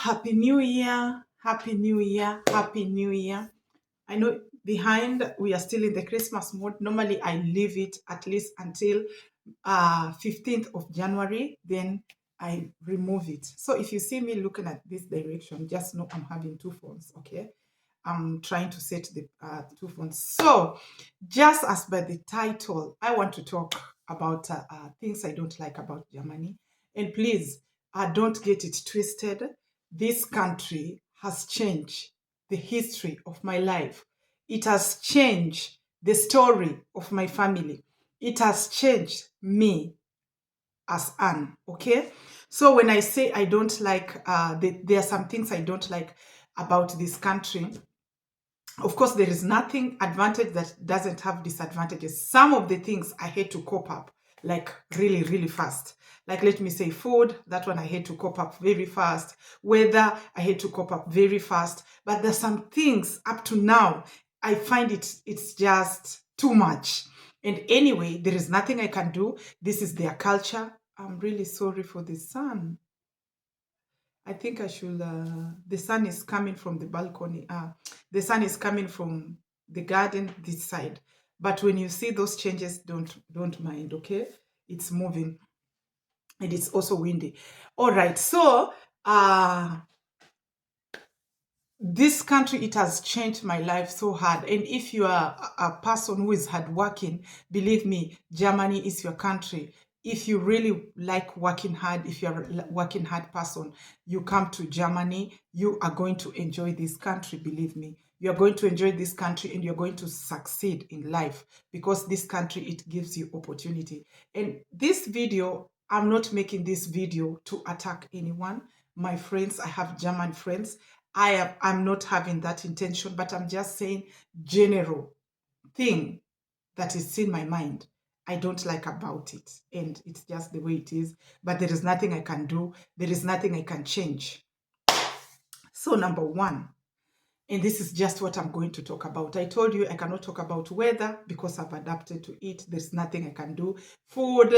Happy New Year. Happy New Year. Happy New Year. I know behind we are still in the Christmas mode. Normally I leave it at least until 15th of January, then I remove it. So if you see me looking at this direction, just know I'm having two phones, okay? I'm trying to set the two phones. So just as by the title, I want to talk about things I don't like about Germany. And please, don't get it twisted. This country has changed the history of my life. It has changed the story of my family. It has changed me as Anne, okay? So when I say I don't like, there are some things I don't like about this country. Of course, there is nothing advantage that doesn't have disadvantages. Some of the things I hate to cope up, like really, really fast. Like, let me say food, that one I hate to cope up very fast. Weather, I hate to cope up very fast. But there's some things up to now, I find it's just too much. And anyway, there is nothing I can do. This is their culture. I'm really sorry for the sun. I think I should. The sun is coming from the balcony. The sun is coming from the garden this side. But when you see those changes, don't mind. Okay, it's moving, and it's also windy. All right. So, this country, it has changed my life so hard. And if you are a person who is hardworking, believe me, Germany is your country. If you really like working hard, if you're a working hard person, you come to Germany, you are going to enjoy this country, believe me. You're going to enjoy this country and you're going to succeed in life because this country, it gives you opportunity. And this video, I'm not making this video to attack anyone. My friends, I have German friends. I'm not having that intention, but I'm just saying general thing that is in my mind. I don't like about it. And it's just the way it is. But there is nothing I can do. There is nothing I can change. So number one, and this is just what I'm going to talk about. I told you I cannot talk about weather because I've adapted to it. There's nothing I can do. Food,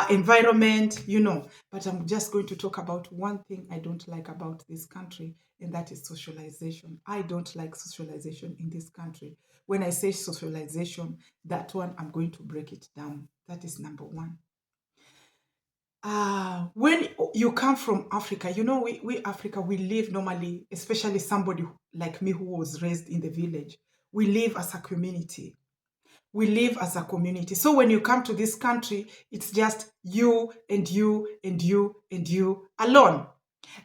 environment, you know. But I'm just going to talk about one thing I don't like about this country, and that is socialization. I don't like socialization in this country. When I say socialization, that one, I'm going to break it down. That is number one. When you come from Africa, you know, we Africa, we live normally, especially somebody like me who was raised in the village. We live as a community. We live as a community. So when you come to this country, it's just you and you and you and you alone.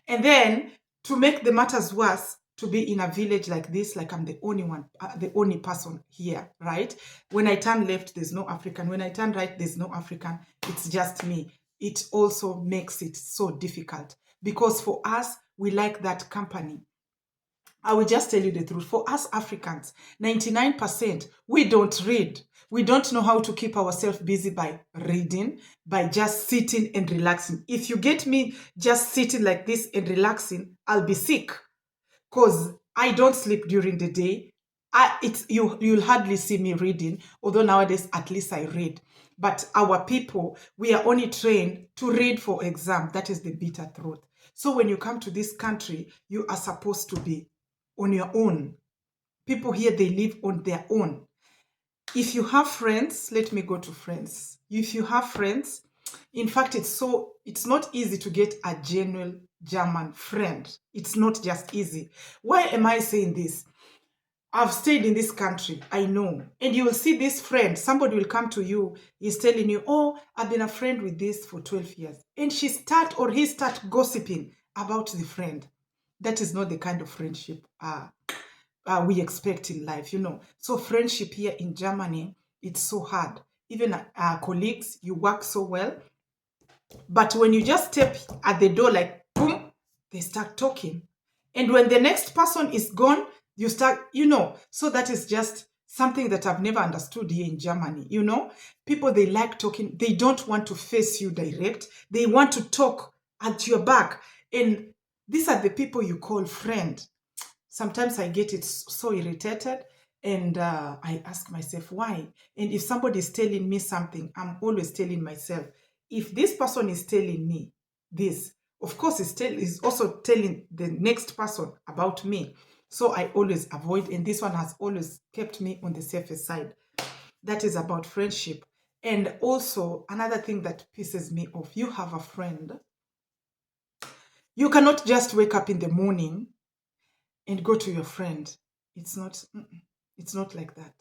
And then to make the matters worse, to be in a village like this, like I'm the only one, the only person here, right? When I turn left, there's no African. When I turn right, there's no African. It's just me. It also makes it so difficult because for us, we like that company. I will just tell you the truth. For us Africans, 99%, we don't read. We don't know how to keep ourselves busy by reading, by just sitting and relaxing. If you get me just sitting like this and relaxing, I'll be sick because I don't sleep during the day. You'll hardly see me reading, although nowadays at least I read. But our people, we are only trained to read for exam. That is the bitter truth. So when you come to this country, you are supposed to be on your own. People here, they live on their own. If you have friends, let me go to friends. If you have friends, in fact, it's not easy to get a genuine German friend. It's not just easy. Why am I saying this? I've stayed in this country, I know. And you will see this friend, somebody will come to you, he's telling you, oh, I've been a friend with this for 12 years. And he start gossiping about the friend. That is not the kind of friendship we expect in life, you know. So friendship here in Germany, it's so hard. Even colleagues, you work so well. But when you just step at the door like, boom, they start talking. And when the next person is gone, you start, you know. So that is just something that I've never understood here in Germany, you know. People, they like talking. They don't want to face you direct. They want to talk at your back. And these are the people you call friend. Sometimes I get it so irritated and I ask myself why. And if somebody is telling me something, I'm always telling myself, if this person is telling me this, Of course, it's also telling the next person about me. So I always avoid, and this one has always kept me on the safest side. That is about friendship. And also, another thing that pisses me off, you have a friend. You cannot just wake up in the morning and go to your friend. It's not like that.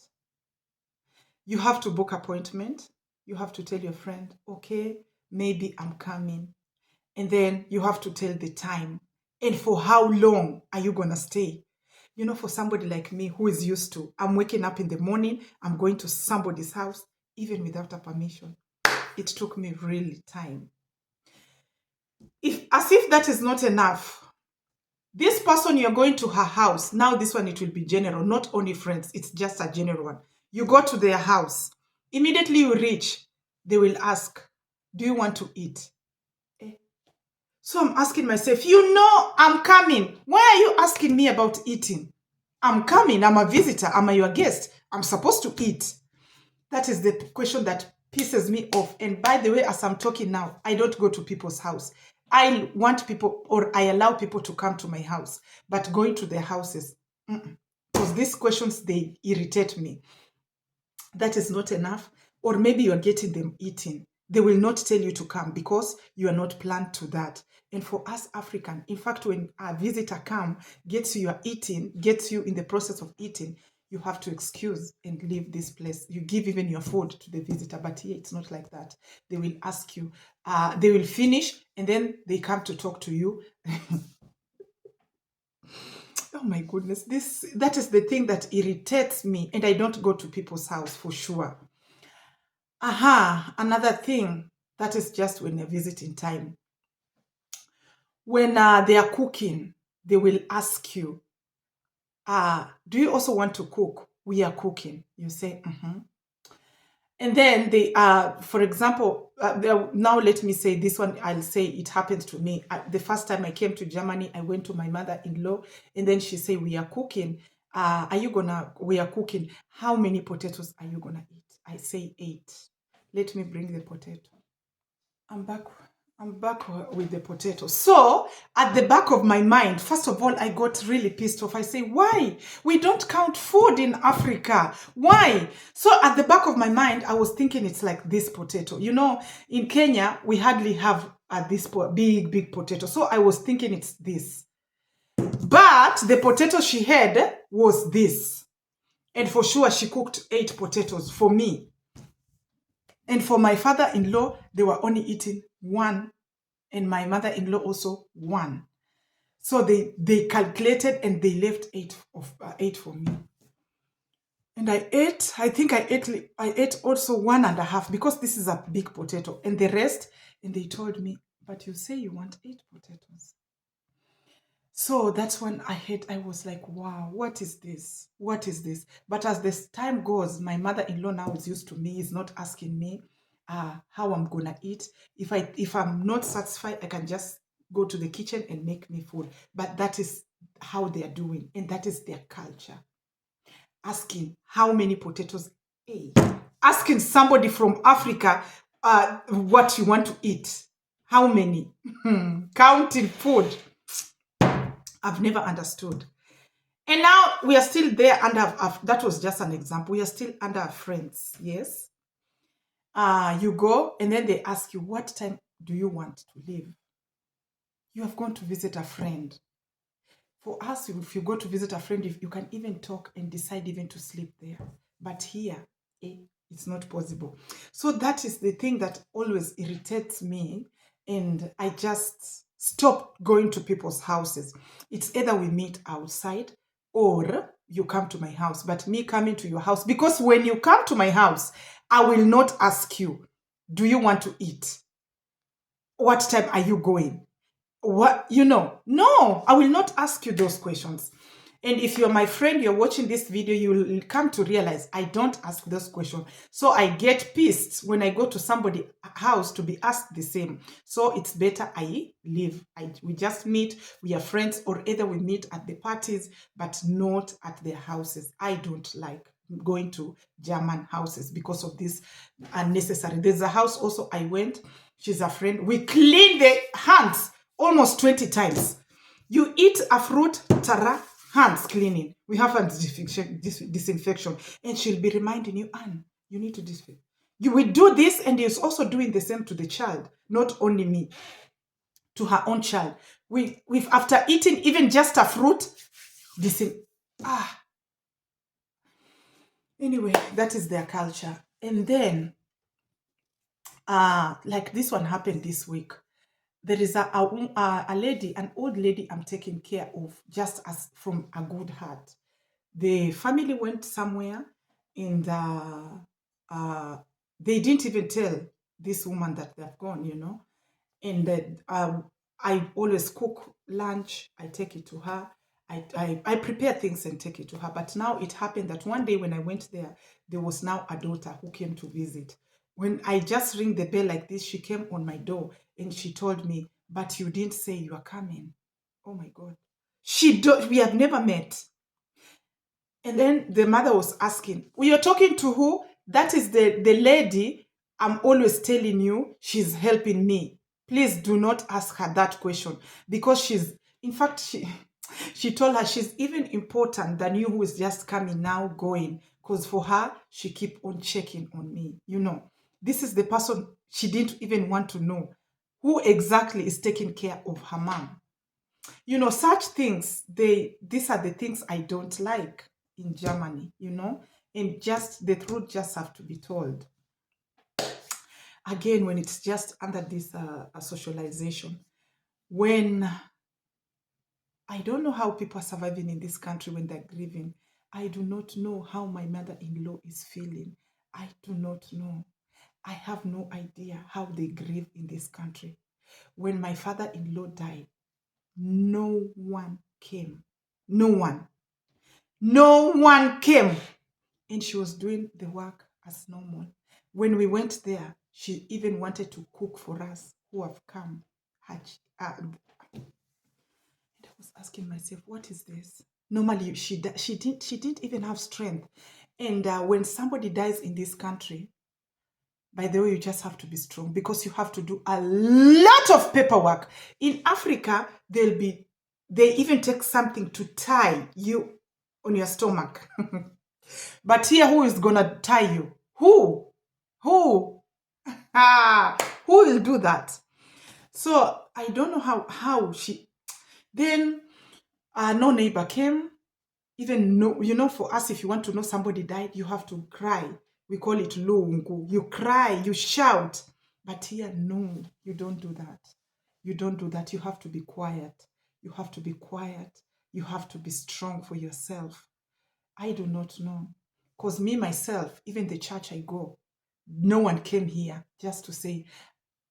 You have to book appointment. You have to tell your friend, okay, maybe I'm coming. And then you have to tell the time. And for how long are you going to stay? You know, for somebody like me who is used to, I'm waking up in the morning, I'm going to somebody's house, even without a permission. It took me really time. As if that is not enough, this person, you're going to her house. Now this one, it will be general, not only friends. It's just a general one. You go to their house. Immediately you reach, they will ask, do you want to eat? So I'm asking myself, you know I'm coming. Why are you asking me about eating? I'm coming. I'm a visitor. I'm your guest. I'm supposed to eat. That is the question that pisses me off. And by the way, as I'm talking now, I don't go to people's house. I want people, or I allow people to come to my house. But going to their houses, because these questions, they irritate me. That is not enough. Or maybe you're getting them eating. They will not tell you to come because you are not planned to that. And for us African, in fact, when a visitor gets you eating, gets you in the process of eating, you have to excuse and leave this place. You give even your food to the visitor, but here it's not like that. They will ask you, they will finish, and then they come to talk to you. Oh my goodness, that is the thing that irritates me, and I don't go to people's house for sure. Another thing, that is just when you're visiting time. When they are cooking, they will ask you, do you also want to cook? We are cooking. You say, And then they, for example, now let me say this one, I'll say it happened to me. The first time I came to Germany, I went to my mother-in-law, and then she said, we are cooking. We are cooking. How many potatoes are you gonna eat? I say 8. Let me bring the potato. I'm back with the potato. So at the back of my mind, first of all, I got really pissed off. I say, why? We don't count food in Africa. Why? So at the back of my mind, I was thinking it's like this potato. You know, in Kenya, we hardly have this big potato. So I was thinking it's this. But the potato she had was this. And for sure, she cooked 8 potatoes for me. And for my father-in-law, they were only eating 1. And my mother-in-law also 1. So they calculated and they left 8 for me. And I ate, I think I ate also 1.5 because this is a big potato. And the rest, and they told me, but you say you want 8 potatoes. So that's when I was like, wow, what is this? What is this? But as this time goes, my mother-in-law now is used to me, is not asking me how I'm gonna eat. If I'm not satisfied, I can just go to the kitchen and make me food. But that is how they are doing, and that is their culture. Asking how many potatoes, asking somebody from Africa what you want to eat. How many? Counting food. I've never understood. And now we are still there under, that was just an example. We are still under our friends, yes? You go and then they ask you, what time do you want to leave? You have gone to visit a friend. For us, if you go to visit a friend, if you can even talk and decide even to sleep there. But here, it's not possible. So that is the thing that always irritates me. And I just stop going to people's houses. It's either we meet outside or you come to my house. But me coming to your house, because when you come to my house, I will not ask you, do you want to eat? What time are you going? What, no, I will not ask you those questions. And if you're my friend, you're watching this video, you'll come to realize I don't ask those questions. So I get pissed when I go to somebody's house to be asked the same. So it's better I leave. We just meet, we are friends, or either we meet at the parties, but not at their houses. I don't like going to German houses because of this unnecessary. There's a house also I went, she's a friend. We clean the hands almost 20 times. You eat a fruit, tara, hands cleaning. We have a disinfection. And she'll be reminding you, Anne, you need to disinfect. You will do this, and he's also doing the same to the child, not only me, to her own child. We've after eating even just a fruit, anyway, that is their culture. And then, like this one happened this week. There is a lady, an old lady I'm taking care of, just as from a good heart. The family went somewhere, and they didn't even tell this woman that they've gone, you know. And that I always cook lunch, I take it to her. I prepare things and take it to her. But now it happened that one day when I went there was now a daughter who came to visit. When I just ring the bell like this, she came on my door and she told me, but you didn't say you are coming. Oh my God. We have never met. And then the mother was asking, well, you're talking to who? That is the lady I'm always telling you she's helping me. Please do not ask her that question, because in fact, she told her she's even important than you who is just coming now, going. Because for her, she keep on checking on me. You know, this is the person she didn't even want to know who exactly is taking care of her mom. You know, such things, these are the things I don't like in Germany, you know, and just the truth just have to be told. Again, when it's just under this socialization, when I don't know how people are surviving in this country when they're grieving. I do not know how my mother-in-law is feeling. I do not know. I have no idea how they grieve in this country. When my father-in-law died, no one came. No one. No one came. And she was doing the work as normal. When we went there, she even wanted to cook for us who have come. And I was asking myself, what is this? Normally, she didn't even have strength. And when somebody dies in this country, by the way, you just have to be strong, because you have to do a lot of paperwork. In Africa, they even take something to tie you on your stomach. But here, who is gonna tie you? Who? Who? Who will do that? So I don't know how she. Then no neighbor came. Even no, you know, for us, if you want to know somebody died, you have to cry. We call it lungu. You cry, you shout. But here, no, you don't do that. You don't do that. You have to be quiet. You have to be quiet. You have to be strong for yourself. I do not know. Because me, myself, even the church I go, no one came here just to say,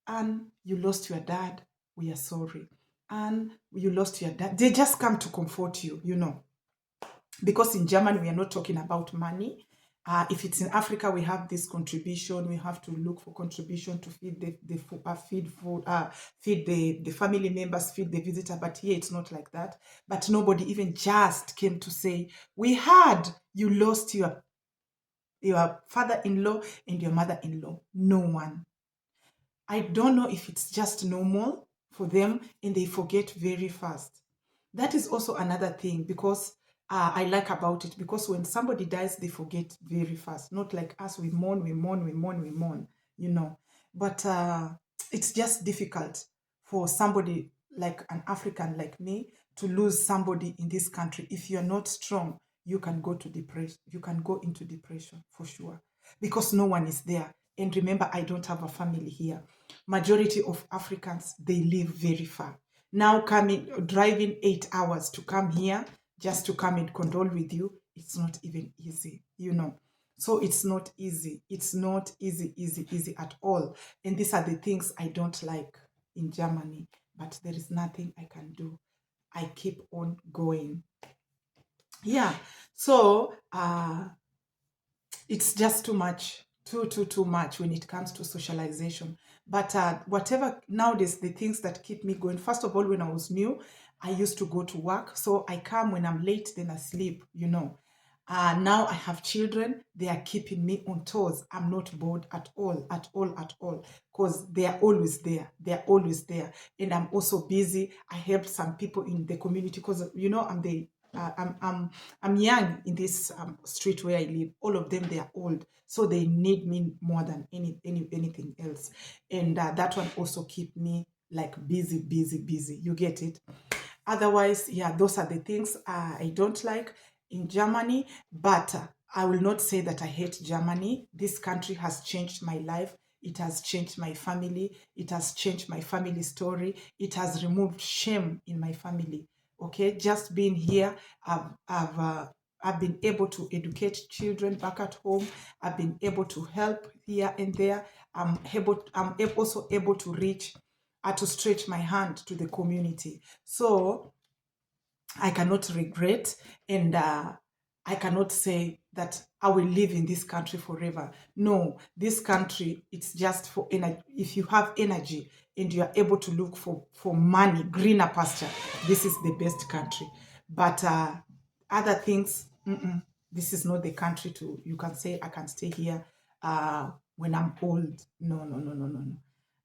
Anne, you lost your dad. We are sorry. Anne, you lost your dad. They just come to comfort you, you know. Because in Germany, we are not talking about money. If it's in Africa, we have this contribution. We have to look for contribution to feed feed the family members, feed the visitor. But here, it's not like that. But nobody even just came to say, we heard you lost your father-in-law and your mother-in-law. No one. I don't know if it's just normal for them and they forget very fast. That is also another thing, because I like about it, because when somebody dies, they forget very fast. Not like us, we mourn, you know. But it's just difficult for somebody like an African like me to lose somebody in this country. If you're not strong, you can go to depression. You can go into depression for sure, because no one is there. And remember, I don't have a family here. Majority of Africans, they live very far. Now driving 8 hours to come here, just to come and condole with you, it's not even easy, you know. So it's not easy. It's not easy at all. And these are the things I don't like in Germany. But there is nothing I can do. I keep on going. Yeah. So it's just too much. Too much when it comes to socialization. But whatever, nowadays, the things that keep me going, first of all, when I was new, I used to go to work. So I come when I'm late, then I sleep, you know. Now I have children. They are keeping me on toes. I'm not bored at all, at all, at all, because they are always there. They are always there. And I'm also busy. I helped some people in the community because, you know, I'm young in this street where I live. All of them, they are old. So they need me more than anything else. And that one also keep me like busy, busy, busy. You get it? Otherwise, yeah, those are the things I don't like in Germany, but I will not say that I hate Germany. This country has changed my life. It has changed my family. It has changed my family story. It has removed shame in my family. Okay, just being here, I've been able to educate children back at home. I've been able to help here and there. I'm also able to reach, to stretch my hand to the community. So I cannot regret, and I cannot say that I will live in this country forever. No, this country, it's just for energy. If you have energy and you are able to look for money, greener pasture, this is the best country. But other things, this is not the country to, you can say, I can stay here when I'm old. No, no, no, no, no, no.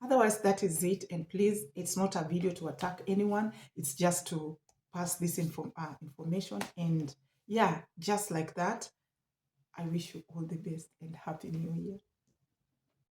Otherwise, that is it. And please, it's not a video to attack anyone. It's just to pass this information. And yeah, just like that, I wish you all the best and Happy New Year.